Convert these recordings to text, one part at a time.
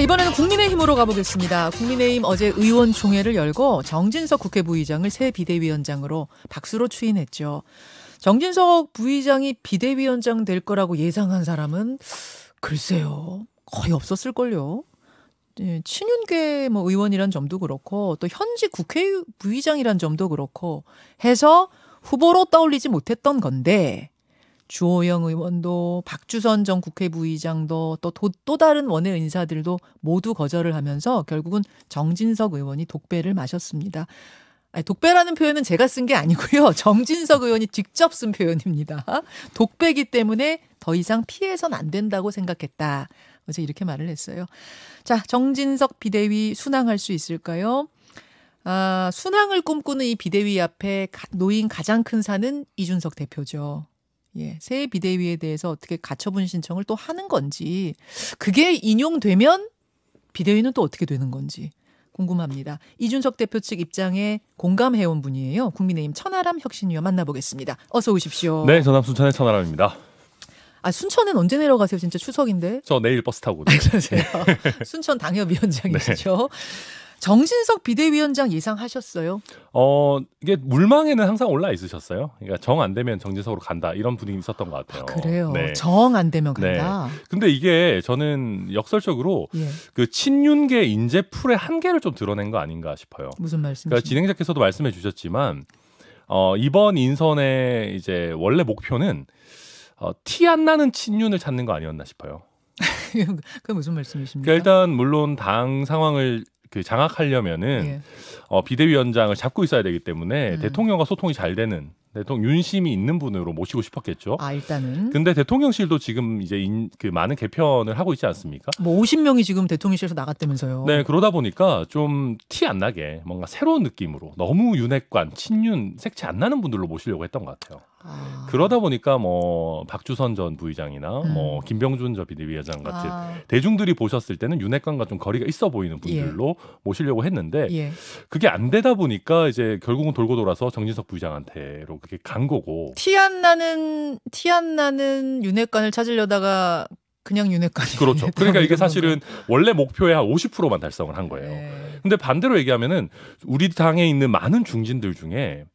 이번에는 국민의힘으로 가보겠습니다. 국민의힘 어제 의원총회를 열고 정진석 국회 부의장을 새 비대위원장으로 박수로 추인했죠. 정진석 부의장이 비대위원장 될 거라고 예상한 사람은 글쎄요. 거의 없었을걸요. 친윤계 의원이란 점도 그렇고 또 현직 국회 부의장이란 점도 그렇고 해서 후보로 떠올리지 못했던 건데 주호영 의원도 박주선 전 국회 부의장도 또 다른 원외 인사들도 모두 거절을 하면서 결국은 정진석 의원이 독배를 마셨습니다. 독배라는 표현은 제가 쓴 게 아니고요. 정진석 의원이 직접 쓴 표현입니다. 독배기 때문에 더 이상 피해선 안 된다고 생각했다. 어제 이렇게 말을 했어요. 자, 정진석 비대위 순항할 수 있을까요? 순항을 꿈꾸는 이 비대위 앞에 놓인 가장 큰 산은 이준석 대표죠. 예, 새 비대위에 대해서 어떻게 가처분 신청을 또 하는 건지, 그게 인용되면 비대위는 또 어떻게 되는 건지 궁금합니다. 이준석 대표 측 입장에 공감해온 분이에요. 국민의힘 천하람 혁신위원 만나보겠습니다. 어서 오십시오. 네, 전남 순천의 천하람입니다. 순천은 언제 내려가세요? 진짜 추석인데. 저 내일 버스 타고 그러세요. 순천 당협위원장이시죠. 네. 정진석 비대위원장 예상하셨어요? 이게 물망에는 항상 올라 있으셨어요. 그러니까 정 안 되면 정진석으로 간다 이런 분위기 있었던 것 같아요. 그래요. 네. 정 안 되면 간다. 네. 근데 이게 저는 역설적으로 그 친윤계 인재 풀의 한계를 좀 드러낸 거 아닌가 싶어요. 무슨 말씀이세요? 그러니까 진행자께서도 말씀해 주셨지만 이번 인선의 이제 원래 목표는 티 안 나는 친윤을 찾는 거 아니었나 싶어요. 그게 무슨 말씀이십니까? 그러니까 일단 물론 당 상황을 장악하려면은 비대위원장을 잡고 있어야 되기 때문에 대통령과 소통이 잘 되는 윤심이 있는 분으로 모시고 싶었겠죠. 일단은. 근데 대통령실도 지금 이제 많은 개편을 하고 있지 않습니까? 50명이 지금 대통령실에서 나갔다면서요. 네, 그러다 보니까 좀 티 안 나게 뭔가 새로운 느낌으로 너무 윤핵관, 친윤 색채 안 나는 분들로 모시려고 했던 것 같아요. 그러다 보니까 박주선 전 부의장이나 김병준 전 비대위원장 같은 대중들이 보셨을 때는 윤핵관과 좀 거리가 있어 보이는 분들로 모시려고 했는데 그게 안 되다 보니까 이제 결국은 돌고 돌아서 정진석 부의장한테로 그게 간 거고. 티 안 나는 윤핵관을 찾으려다가 그냥 윤핵관이. 그렇죠. 그러니까 이게 사실은 원래 목표의 한 50%만 달성을 한 거예요. 근데 반대로 얘기하면은 우리 당에 있는 많은 중진들 중에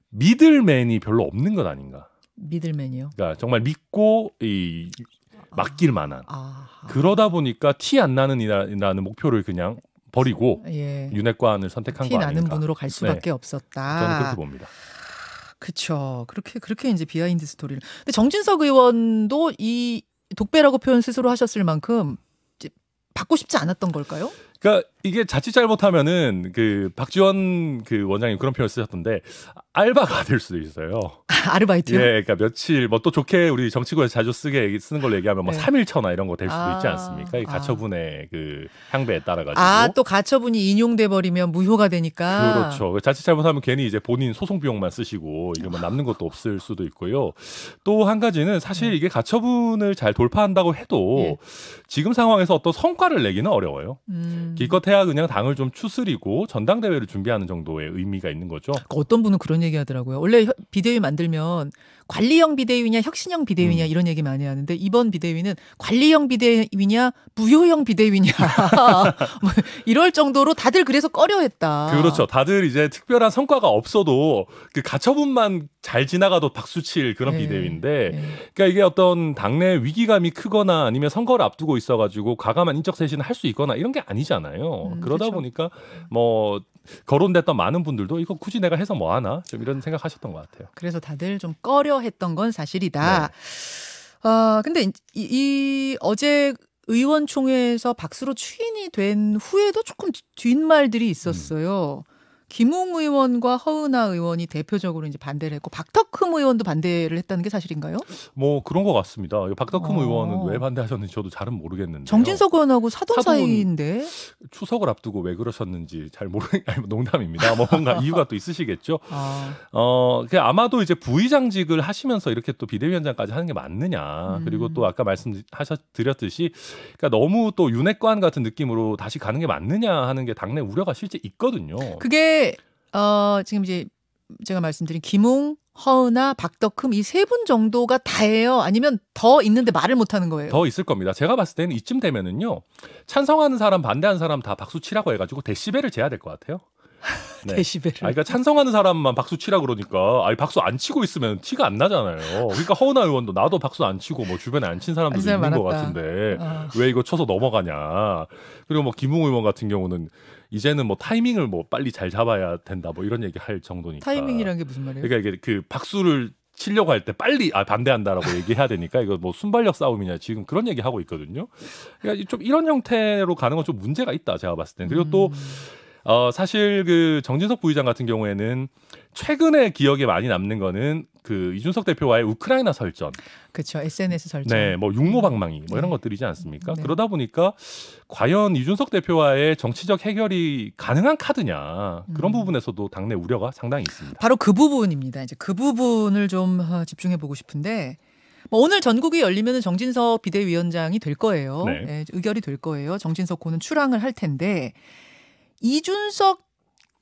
미들맨이 별로 없는 것 아닌가. 미들맨이요? 그러니까 정말 믿고 맡길 만한. 그러다 보니까 티 안 나는 목표를 그냥 버리고 윤핵관을 선택한 거 아닌가. 티 나는 분으로 갈 수밖에 없었다. 저는 그렇게 봅니다. 그렇죠. 그렇게 이제 비하인드 스토리를. 근데 정진석 의원도 이 독배라고 표현 스스로 하셨을 만큼 이제 받고 싶지 않았던 걸까요? 그러니까 이게 자칫 잘못하면은 박지원 원장님 그런 표현 쓰셨던데 알바가 될 수도 있어요. 아르바이트요? 예, 그러니까 며칠 또 좋게 우리 정치구에서 자주 쓰는 걸로 얘기하면 3일처나 이런 거 될 수도 있지 않습니까? 이 가처분의 향배에 따라 가지고. 또 가처분이 인용돼 버리면 무효가 되니까. 그렇죠. 자칫 잘못하면 괜히 이제 본인 소송 비용만 쓰시고 이러면 남는 것도 없을 수도 있고요. 또 한 가지는 사실 이게 가처분을 잘 돌파한다고 해도 지금 상황에서 어떤 성과를 내기는 어려워요. 기껏해야 그냥 당을 좀 추스리고 전당대회를 준비하는 정도의 의미가 있는 거죠. 어떤 분은 그런 얘기 하더라고요. 원래 비대위 만들면 관리형 비대위냐 혁신형 비대위냐 이런 얘기 많이 하는데 이번 비대위는 관리형 비대위냐 무효형 비대위냐 이럴 정도로 다들 그래서 꺼려했다. 그렇죠. 다들 이제 특별한 성과가 없어도 그 가처분만 잘 지나가도 박수칠 그런 비대위인데 그러니까 이게 어떤 당내 위기감이 크거나 아니면 선거를 앞두고 있어가지고 과감한 인적 쇄신을 할 수 있거나 이런 게 아니잖아요. 그러다 그렇죠. 보니까 거론됐던 많은 분들도 이거 굳이 내가 해서 뭐 하나 좀 이런 생각하셨던 것 같아요. 그래서 다들 좀 꺼려했던 건 사실이다. 근데 이 어제 의원총회에서 박수로 추인이 된 후에도 조금 뒷말들이 있었어요. 김웅 의원과 허은하 의원이 대표적으로 이제 반대를 했고 박덕흠 의원도 반대를 했다는 게 사실인가요? 그런 것 같습니다. 박덕흠 의원은 왜 반대하셨는지 저도 잘은 모르겠는데. 정진석 의원하고 사돈 사이인데 추석을 앞두고 왜 그러셨는지 잘 농담입니다. 뭔가 이유가 또 있으시겠죠. 아마도 이제 부의장직을 하시면서 이렇게 또 비대위원장까지 하는 게 맞느냐. 그리고 또 아까 말씀드렸듯이 그러니까 너무 또 윤핵관 같은 느낌으로 다시 가는 게 맞느냐 하는 게 당내 우려가 실제 있거든요. 그게 지금 이제 제가 말씀드린 김웅, 허은하, 박덕흠 이 세 분 정도가 다예요? 아니면 더 있는데 말을 못하는 거예요? 더 있을 겁니다. 제가 봤을 때는 이쯤 되면은요. 찬성하는 사람 반대하는 사람 다 박수 치라고 해가지고 데시벨을 재야 될 것 같아요. 네. 데시벨을. 그러니까 찬성하는 사람만 박수 치라 그러니까 박수 안 치고 있으면 티가 안 나잖아요. 그러니까 허은하 의원도 나도 박수 안 치고 뭐 주변에 안 친 사람들도 있는 많았다. 것 같은데 왜 이거 쳐서 넘어가냐. 그리고 뭐 김웅 의원 같은 경우는 이제는 뭐 타이밍을 뭐 빨리 잘 잡아야 된다 뭐 이런 얘기 할 정도니까. 타이밍이란 게 무슨 말이에요? 그러니까 이게 그 박수를 치려고 할 때 빨리 반대한다라고 얘기해야 되니까 이거 뭐 순발력 싸움이냐 지금 그런 얘기 하고 있거든요. 그러니까 좀 이런 형태로 가는 건 좀 문제가 있다 제가 봤을 땐. 그리고 또 사실 그 정진석 부의장 같은 경우에는 최근에 기억에 많이 남는 거는 그 이준석 대표와의 우크라이나 설전. 그렇죠. SNS 설전. 네, 뭐 육모방망이 뭐 이런 것들이지 않습니까? 네. 그러다 보니까 과연 이준석 대표와의 정치적 해결이 가능한 카드냐 그런 부분에서도 당내 우려가 상당히 있습니다. 바로 그 부분입니다. 이제 그 부분을 좀 집중해 보고 싶은데. 뭐 오늘 전국이 열리면 정진석 비대위원장이 될 거예요. 네. 네, 의결이 될 거예요. 정진석 고는 출항을 할 텐데 이준석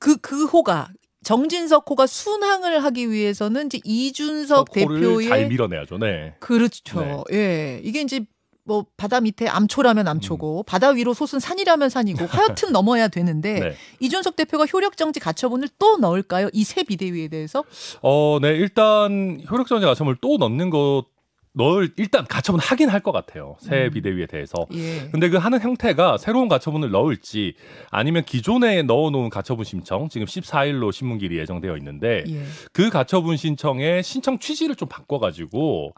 그 호가 정진석 호가 순항을 하기 위해서는 이제 이준석 대표의 잘 밀어내야죠. 네. 그렇죠. 네. 예, 이게 이제 뭐 바다 밑에 암초라면 암초고 바다 위로 솟은 산이라면 산이고 하여튼 넘어야 되는데 네. 이준석 대표가 효력정지 가처분을 또 넣을까요? 이 새 비대위에 대해서? 네, 일단 효력정지 가처분을 또 넣는 것. 일단 가처분 하긴 할 것 같아요. 새 비대위에 대해서. 예. 근데 그 하는 형태가 새로운 가처분을 넣을지 아니면 기존에 넣어놓은 가처분 신청 지금 14일로 신문길이 예정되어 있는데 예. 그 가처분 신청의 신청 취지를 좀 바꿔가지고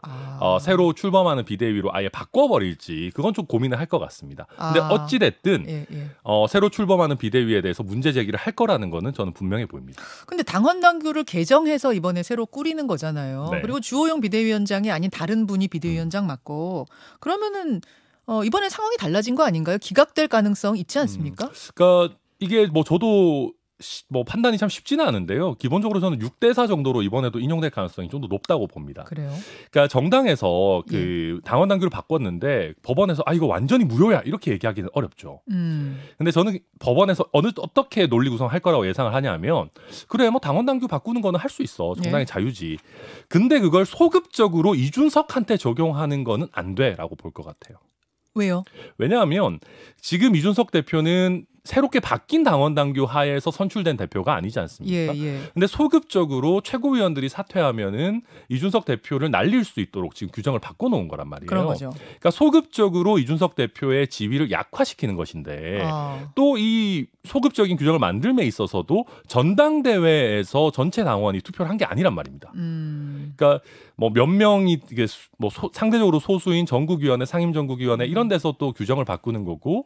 새로 출범하는 비대위로 아예 바꿔버릴지 그건 좀 고민을 할 것 같습니다. 근데 어찌됐든 예, 예. 새로 출범하는 비대위에 대해서 문제 제기를 할 거라는 거는 저는 분명해 보입니다. 근데 당헌 당규를 개정해서 이번에 새로 꾸리는 거잖아요. 네. 그리고 주호영 비대위원장이 아닌 다른 분이 비대위원장 맡고 그러면은 이번에 상황이 달라진 거 아닌가요? 기각될 가능성 있지 않습니까? 그러니까 이게 뭐 저도 뭐 판단이 참 쉽지는 않은데요. 기본적으로 저는 6대4 정도로 이번에도 인용될 가능성이 좀 더 높다고 봅니다. 그래요? 그러니까 정당에서 그 당원 당규를 바꿨는데 법원에서 이거 완전히 무효야 이렇게 얘기하기는 어렵죠. 근데 저는 법원에서 어떻게 논리 구성할 거라고 예상을 하냐면 그래 뭐 당원 당규 바꾸는 거는 할 수 있어. 정당의 자유지. 근데 그걸 소급적으로 이준석한테 적용하는 거는 안 돼라고 볼 것 같아요. 왜요? 왜냐하면 지금 이준석 대표는 새롭게 바뀐 당원 당규 하에서 선출된 대표가 아니지 않습니까? 예. 근데 소급적으로 최고위원들이 사퇴하면은 이준석 대표를 날릴 수 있도록 지금 규정을 바꿔놓은 거란 말이에요. 그런 거죠. 그러니까 소급적으로 이준석 대표의 지위를 약화시키는 것인데 또 이 소급적인 규정을 만들m에 있어서도 전당대회에서 전체 당원이 투표를 한 게 아니란 말입니다. 그러니까 뭐 몇 명이 이게 뭐 상대적으로 소수인 전국위원회, 상임전국위원회 이런 데서 또 규정을 바꾸는 거고.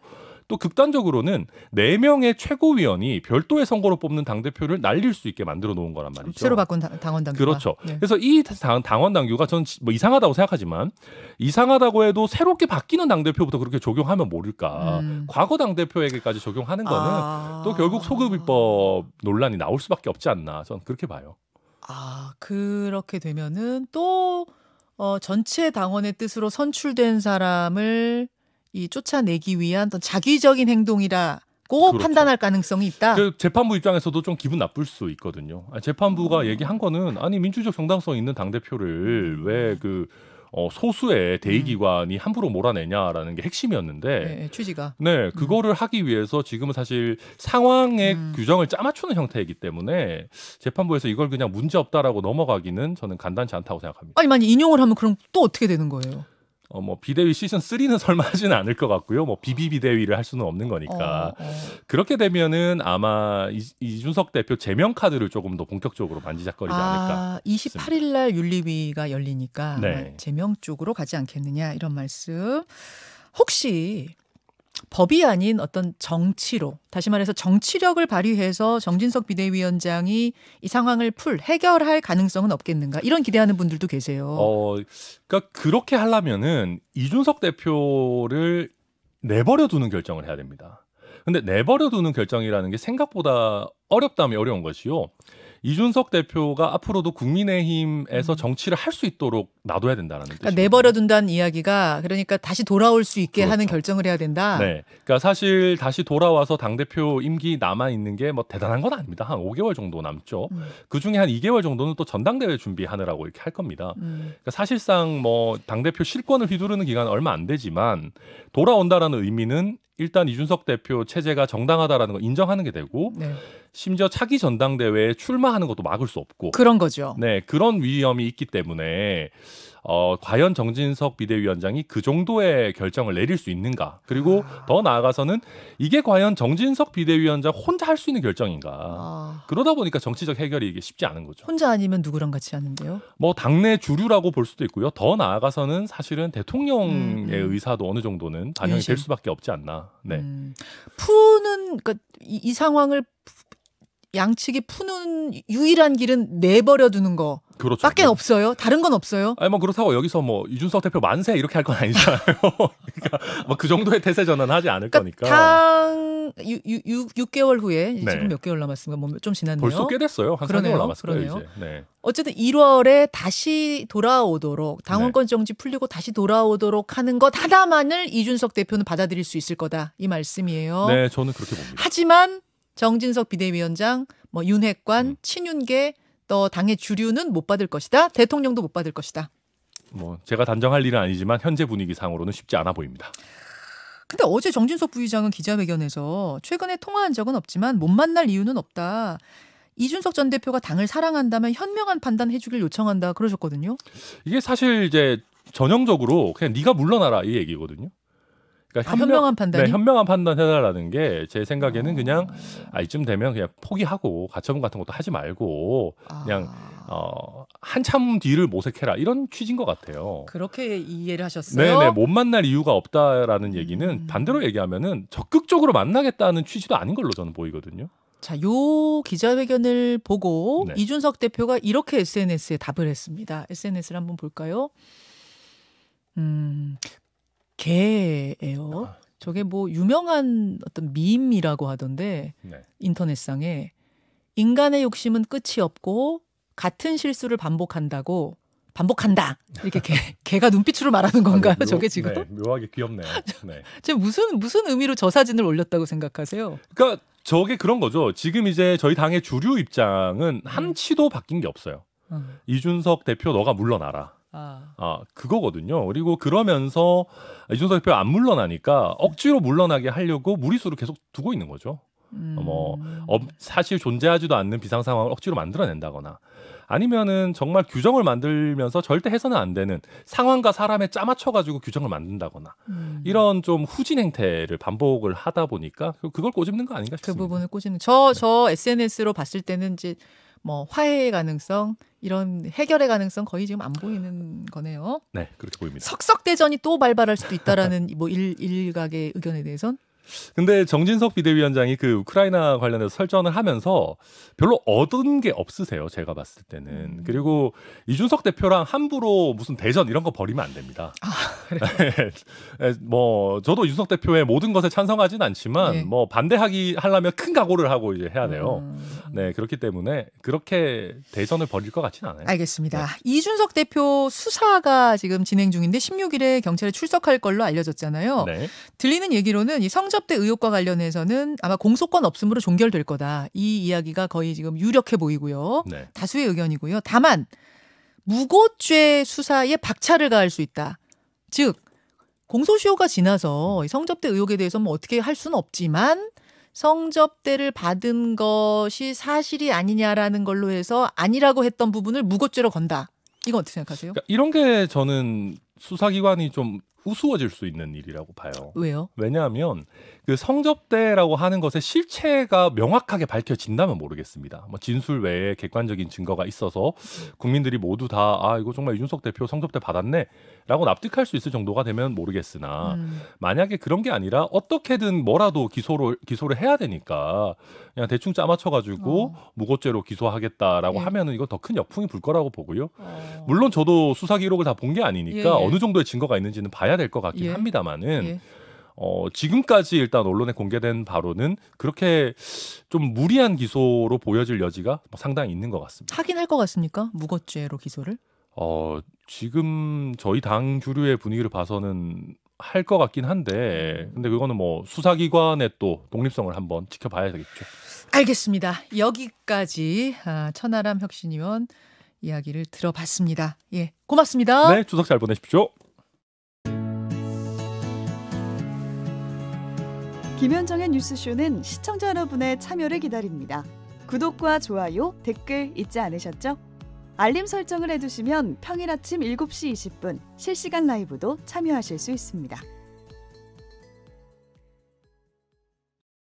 또 극단적으로는 4명의 최고위원이 별도의 선거로 뽑는 당대표를 날릴 수 있게 만들어 놓은 거란 말이죠. 새로 바꾼 당원 당규가. 그렇죠. 네. 그래서 이 당원 당규가 저는 뭐 이상하다고 생각하지만 이상하다고 해도 새롭게 바뀌는 당대표부터 그렇게 적용하면 모를까. 과거 당대표에게까지 적용하는 거는 또 결국 소급입법 논란이 나올 수밖에 없지 않나. 저는 그렇게 봐요. 그렇게 되면은 또 전체 당원의 뜻으로 선출된 사람을 쫓아내기 위한 어떤 자기적인 행동이라고 그렇죠. 판단할 가능성이 있다. 그 재판부 입장에서도 좀 기분 나쁠 수 있거든요. 재판부가 얘기한 거는 민주적 정당성 있는 당대표를 왜 그 소수의 대의기관이 함부로 몰아내냐라는 게 핵심이었는데 네, 취지가. 네, 그거를 하기 위해서 지금은 사실 상황의 규정을 짜맞추는 형태이기 때문에 재판부에서 이걸 그냥 문제없다라고 넘어가기는 저는 간단치 않다고 생각합니다. 아니 인용을 하면 그럼 또 어떻게 되는 거예요? 뭐 비대위 시즌 3는 설마 하지는 않을 것 같고요. 뭐 비대위를 할 수는 없는 거니까. 그렇게 되면은 아마 이준석 대표 제명 카드를 조금 더 본격적으로 만지작거리지 않을까. 28일 날 윤리위가 열리니까 네. 제명 쪽으로 가지 않겠느냐 이런 말씀. 혹시 법이 아닌 어떤 정치로, 다시 말해서 정치력을 발휘해서 정진석 비대위원장이 이 상황을 해결할 가능성은 없겠는가? 이런 기대하는 분들도 계세요. 그러니까 그렇게 하려면은 이준석 대표를 내버려 두는 결정을 해야 됩니다. 근데 내버려 두는 결정이라는 게 생각보다 어렵다면 어려운 것이요. 이준석 대표가 앞으로도 국민의힘에서 정치를 할 수 있도록 놔둬야 된다는 뜻이에요. 그러니까 내버려둔다는 이야기가 그러니까 다시 돌아올 수 있게 그렇죠. 하는 결정을 해야 된다. 네, 그러니까 사실 다시 돌아와서 당 대표 임기 남아 있는 게 뭐 대단한 건 아닙니다. 한 5개월 정도 남죠. 그 중에 한 2개월 정도는 또 전당대회 준비하느라고 이렇게 할 겁니다. 그러니까 사실상 뭐 당 대표 실권을 휘두르는 기간은 얼마 안 되지만 돌아온다라는 의미는 일단 이준석 대표 체제가 정당하다라는 걸 인정하는 게 되고 네. 심지어 차기 전당대회에 출마하는 것도 막을 수 없고 그런 거죠. 네, 그런 위험이 있기 때문에 과연 정진석 비대위원장이 그 정도의 결정을 내릴 수 있는가? 그리고 더 나아가서는 이게 과연 정진석 비대위원장 혼자 할 수 있는 결정인가? 그러다 보니까 정치적 해결이 이게 쉽지 않은 거죠. 혼자 아니면 누구랑 같이 하는데요? 뭐 당내 주류라고 볼 수도 있고요. 더 나아가서는 사실은 대통령의 의사도 어느 정도는 반영이 될 수밖에 없지 않나. 네. 그러니까 이 상황을 양측이 푸는 유일한 길은 내버려 두는 거. 그렇죠. 밖에 없어요. 다른 건 없어요. 아니 뭐 그렇다고 여기서 뭐 이준석 대표 만세 이렇게 할 건 아니잖아요. 그러니까 뭐 그 정도의 태세 전환하지 않을 거니까. 당 6개월 후에 네. 지금 몇 개월 남았습니까? 뭐 좀 지났네요. 벌써 꽤 됐어요. 한 3개월 남았을 거예요, 이제. 네. 어쨌든 1월에 다시 돌아오도록 당원권 정지 풀리고 다시 돌아오도록 하는 것 하나만을 이준석 대표는 받아들일 수 있을 거다. 이 말씀이에요. 네, 저는 그렇게 봅니다. 하지만 정진석 비대위원장, 뭐 윤핵관, 친윤계 또 당의 주류는 못 받을 것이다. 대통령도 못 받을 것이다. 뭐 제가 단정할 일은 아니지만 현재 분위기상으로는 쉽지 않아 보입니다. 근데 어제 정진석 부의장은 기자회견에서 최근에 통화한 적은 없지만 못 만날 이유는 없다. 이준석 전 대표가 당을 사랑한다면 현명한 판단 해주길 요청한다 그러셨거든요. 이게 사실 이제 전형적으로 그냥 네가 물러나라 이 얘기거든요. 그러니까 현명한 판단이? 네, 현명한 판단 해달라는 게 제 생각에는 그냥 이쯤 되면 그냥 포기하고 가처분 같은 것도 하지 말고 그냥 한참 뒤를 모색해라 이런 취지인 것 같아요. 그렇게 이해를 하셨어요? 네네, 못 만날 이유가 없다라는 얘기는 반대로 얘기하면은 적극적으로 만나겠다는 취지도 아닌 걸로 저는 보이거든요. 자, 요 기자회견을 보고 네. 이준석 대표가 이렇게 SNS에 답을 했습니다. SNS를 한번 볼까요? 개예요. 저게 뭐 유명한 어떤 밈이라고 하던데 네. 인터넷상에 인간의 욕심은 끝이 없고 같은 실수를 반복한다 이렇게 개가 눈빛으로 말하는 건가요? 저게 지금? 네, 묘하게 귀엽네요. 네. 지금 무슨 의미로 저 사진을 올렸다고 생각하세요? 그러니까 저게 그런 거죠. 지금 이제 저희 당의 주류 입장은 한치도 바뀐 게 없어요. 이준석 대표 너가 물러나라. 그거거든요. 그리고 그러면서 이준석 대표 안 물러나니까 억지로 물러나게 하려고 무리수를 계속 두고 있는 거죠. 사실 존재하지도 않는 비상 상황을 억지로 만들어낸다거나 아니면은 정말 규정을 만들면서 절대 해서는 안 되는 상황과 사람에 짜맞춰가지고 규정을 만든다거나 이런 좀 후진 행태를 반복을 하다 보니까 그걸 꼬집는 거 아닌가 싶습니다. 그 부분을 꼬집는 저 SNS로 봤을 때는 이제 뭐 화해의 가능성 이런 해결의 가능성 거의 지금 안 보이는 거네요. 네, 그렇게 보입니다. 석석대전이 또 발발할 수도 있다라는 뭐 일각의 의견에 대해선. 근데 정진석 비대위원장이 그 우크라이나 관련해서 설전을 하면서 별로 얻은 게 없으세요. 제가 봤을 때는. 그리고 이준석 대표랑 함부로 무슨 대전 이런 거 벌이면 안 됩니다. 뭐 저도 이준석 대표의 모든 것에 찬성하진 않지만 뭐 하려면 큰 각오를 하고 이제 해야 돼요. 네, 그렇기 때문에 그렇게 대전을 벌일 것 같지는 않아요. 알겠습니다. 네. 이준석 대표 수사가 지금 진행 중인데 16일에 경찰에 출석할 걸로 알려졌잖아요. 네. 들리는 얘기로는 이 성접대 의혹과 관련해서는 아마 공소권 없음으로 종결될 거다. 이 이야기가 거의 지금 유력해 보이고요. 네. 다수의 의견이고요. 다만 무고죄 수사에 박차를 가할 수 있다. 즉 공소시효가 지나서 성접대 의혹에 대해서 뭐 어떻게 할 수는 없지만 성접대를 받은 것이 사실이 아니냐라는 걸로 해서 아니라고 했던 부분을 무고죄로 건다. 이건 어떻게 생각하세요? 그러니까 이런 게 저는 수사기관이 좀 우스워질 수 있는 일이라고 봐요. 왜요? 왜냐하면 그 성접대라고 하는 것의 실체가 명확하게 밝혀진다면 모르겠습니다. 뭐 진술 외에 객관적인 증거가 있어서 국민들이 모두 다 이거 정말 이준석 대표 성접대 받았네라고 납득할 수 있을 정도가 되면 모르겠으나 만약에 그런 게 아니라 어떻게든 뭐라도 기소를 해야 되니까 그냥 대충 짜맞춰가지고 무고죄로 기소하겠다라고 하면은 이거 더 큰 역풍이 불 거라고 보고요. 물론 저도 수사 기록을 다 본 게 아니니까 어느 정도의 증거가 있는지는 봐야 될 것 같긴 합니다만은 지금까지 일단 언론에 공개된 바로는 그렇게 좀 무리한 기소로 보여질 여지가 상당히 있는 것 같습니다. 하긴 할 것 같습니까? 무고죄로 기소를? 지금 저희 당 주류의 분위기를 봐서는 할 것 같긴 한데, 근데 그거는 뭐 수사기관의 또 독립성을 한번 지켜봐야 되겠죠. 알겠습니다. 여기까지 천하람 혁신위원 이야기를 들어봤습니다. 예, 고맙습니다. 네, 추석 잘 보내십시오. 김현정의 뉴스쇼는 시청자 여러분의 참여를 기다립니다. 구독과 좋아요, 댓글 잊지 않으셨죠? 알림 설정을 해두시면 평일 아침 7시 20분 실시간 라이브도 참여하실 수 있습니다.